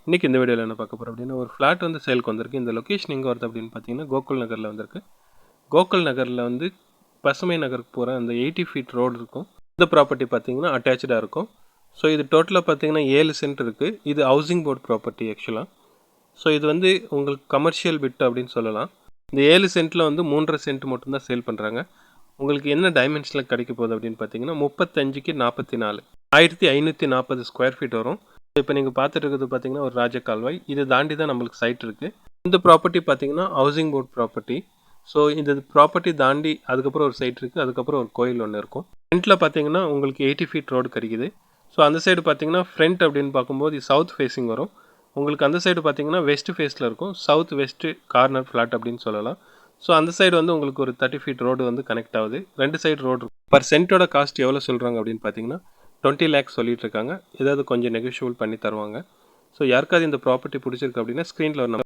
இன்றைக்கி இந்த வீடியோவில் என்ன பார்க்க போகிறோம் அப்படின்னா, ஒரு ஃப்ளாட் வந்து சேலுக்கு வந்திருக்கு. இந்த லொக்கேஷன் எங்கே வருது அப்படின்னு பார்த்தீங்கன்னா, கோகுல் நகரில் வந்திருக்கு. கோகுல் நகரில் வந்து பசுமை நகருக்கு போகிற அந்த 80 ஃபீட் ரோடு இருக்கும். இந்த ப்ராப்பர்ட்டி பார்த்தீங்கன்னா அட்டாச்சாக இருக்கும். ஸோ இது டோட்டலாக பார்த்தீங்கன்னா 7 சென்ட் இருக்குது. இது ஹவுசிங் போர்ட் ப்ராப்பர்ட்டி ஆக்சுவலாக. ஸோ இது வந்து உங்களுக்கு கமர்ஷியல் பிட் அப்படின்னு சொல்லலாம். இந்த 7 சென்ட்டில் வந்து 3.5 சென்ட் மட்டும்தான் சேல் பண்ணுறாங்க. உங்களுக்கு என்ன டைமென்ஷனில் கிடைக்க போகுது அப்படின்னு பார்த்தீங்கன்னா 35க்கு 44 1540 ஸ்கொயர் ஃபீட் வரும். இப்போ நீங்கள் பார்த்துட்டு இருக்கிறது பார்த்தீங்கன்னா ஒரு ராஜ கால்வாய். இது தாண்டி தான் நம்மளுக்கு சைட் இருக்குது. இந்த ப்ராப்பர்ட்டி பார்த்தீங்கன்னா ஹவுசிங் போர்ட் ப்ராப்பர்ட்டி. ஸோ இந்த ப்ராப்பர்ட்டி தாண்டி அதுக்கப்புறம் ஒரு சைட் இருக்குது. அதுக்கப்புறம் ஒரு கோயில் ஒன்று இருக்கும். ஃப்ரண்ட்டில் பார்த்தீங்கன்னா உங்களுக்கு 80 ஃபீட் ரோடு கிடைக்குது. ஸோ அந்த சைடு பார்த்தீங்கன்னா ஃப்ரண்ட் அப்படின்னு பார்க்கும்போது சவுத் ஃபேஸிங் வரும். உங்களுக்கு அந்த சைடு பார்த்தீங்கன்னா வெஸ்ட் ஃபேஸில் இருக்கும். சவுத் வெஸ்ட் கார்னர் ஃப்ளாட் அப்படின்னு சொல்லலாம். ஸோ அந்த சைடு வந்து உங்களுக்கு ஒரு 30 ஃபீட் ரோடு வந்து கனெக்ட் ஆகுது. 2 சைடு ரோடு பர் சென்ட்டோட காஸ்ட் எவ்வளோ சொல்கிறாங்க அப்படின்னு பார்த்தீங்கன்னா 20 லேக்ஸ் சொல்லிட்டு இருக்காங்க. ஏதாவது கொஞ்சம் நெகோஷியபிள் பண்ணி தருவாங்க. ஸோ யாருக்காவது இந்த ப்ராப்பர்ட்டி பிடிச்சிருக்கு அப்படின்னா ஸ்க்ரீனில் ஒரு